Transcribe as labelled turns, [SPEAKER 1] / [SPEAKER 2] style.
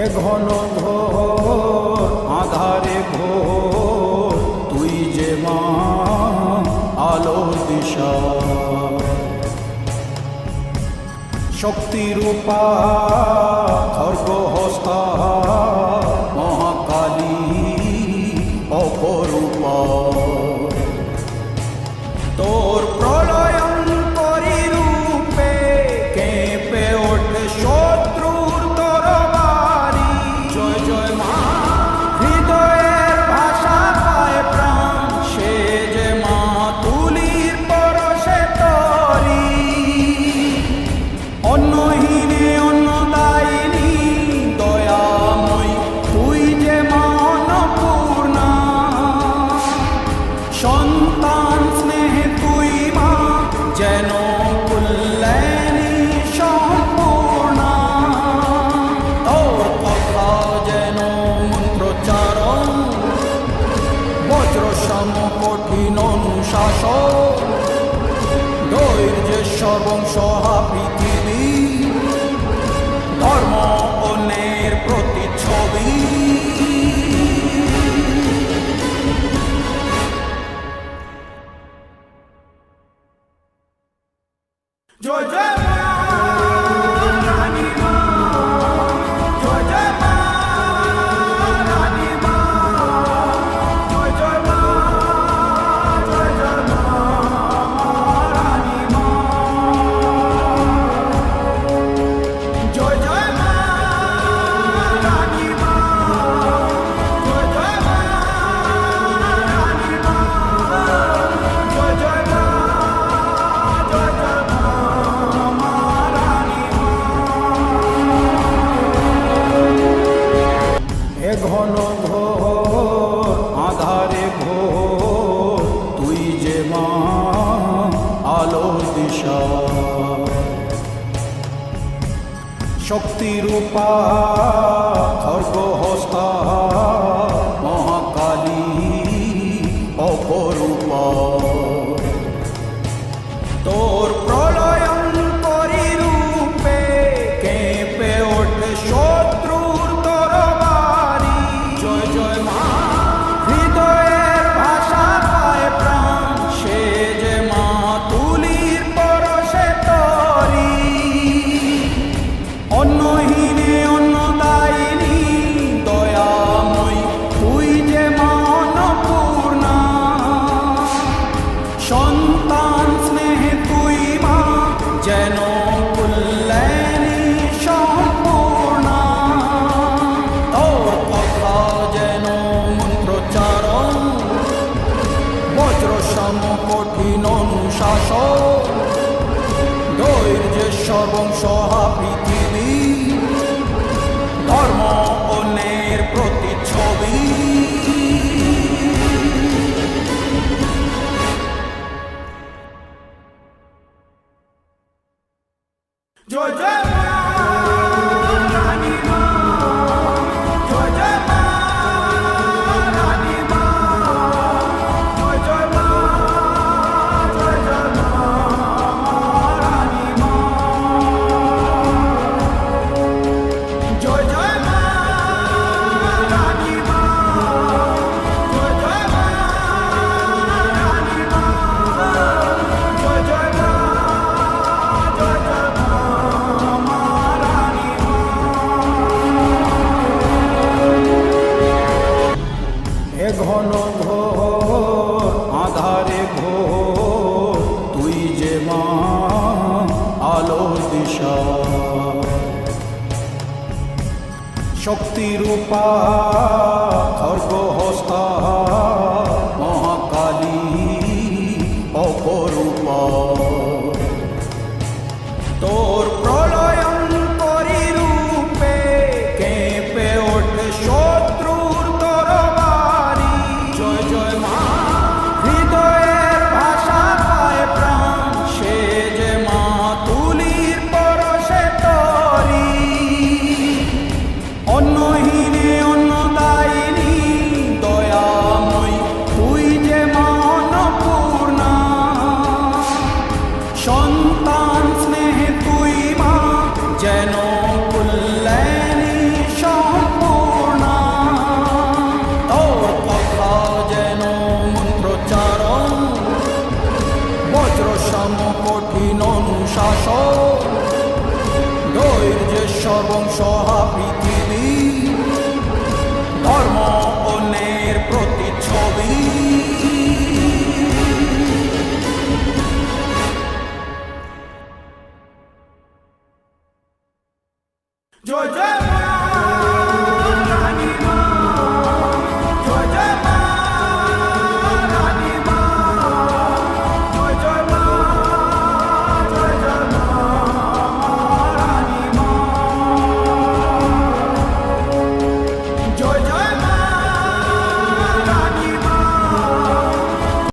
[SPEAKER 1] এ ঘন ঘোর আধারে ঘোর তুই যে মা আলোর দিশা, শক্তিরূপা খর্গহস্তা মহাকালী অপরূপা। তোর প্রলয়ঙ্করী রূপে কেঁপে ওঠে শত্রুর তরবারি। জয় জয় মা, হৃদয়ের ভাষা পায় প্রাণ, সে যে মা তুলির পরশে তরি। অন্নহীনে অন্নদায়িনী দয়াময়ী, তুই যে মা অন্নপূর্ণা। সন্তান স্নেহে তুই মা যেন কল্যাণী সম্পূর্ণা। তোর কথা যেন মন্ত্রোচ্চারণ, বজ্রসম কঠিন অনুশাসন। ধৈর্যেশ্বর বংশহা পৃথিবী, ধর্ম অন্যের প্রতিচ্ছবি। জয় জয় মা রানী মা, জয় জয় মা রানী মা, জয় জয় মা, জয় জয় মা রানী মা, জয় জয় মা রানী মা, জয় জয় মা রানী মা, জয় জয় মা, জয় জয় মা। এ ঘন ঘোর আধারে ঘোর তুই যে মা আলোর দিশা, শক্তিরূপা খর্গহস্তা মহাকালী অপরূপা। তোর প্রলয়ঙ্করী রূপে কেঁপে ওঠে শত্রুর তরবারি। জয় জয় মা, হৃদয়ের ভাষা পায় প্রাণ, সে যে মা তুলির পরশে তরি। অন্নহীনে অন্নদায়িনী দয়াময়ী, তুই যে মা অন্নপূর্ণা। সন্তান স্নেহে তুই মা যেন কল্যাণী সম্পূর্ণা। তোর কথা যেন মন্ত্রোচ্চারণ, বজ্রসম কঠিন অনুশাসন। ধৈর্যেশ্বর বংশহা পৃথিবী, ধর্ম অন্যের প্রতিচ্ছবি। জয় জয় মা রানী মা, জয় জয় মা রানী মা, জয় জয় মা, জয় জয় মা রানী মা, জয় জয় মা রানী মা, জয় জয় মা রানী মা, জয় জয় মা, জয় জয় মা। এ ঘন ঘোর আধারে ঘোর তুই যে মা আলোর দিশা, শক্তিরূপা খর্গহস্তা মহাকালী অপরূপা। তোর প্রলয়ঙ্করী রূপে কেঁপে ওঠে শত্রুর তরবারি। জয় জয় মা, হৃদয়ের ভাষা পায় প্রাণ, সে যে মা তুলির পরশে তরি। অন্নহীনে অন্নদায়িনী দয়া সর্বংশ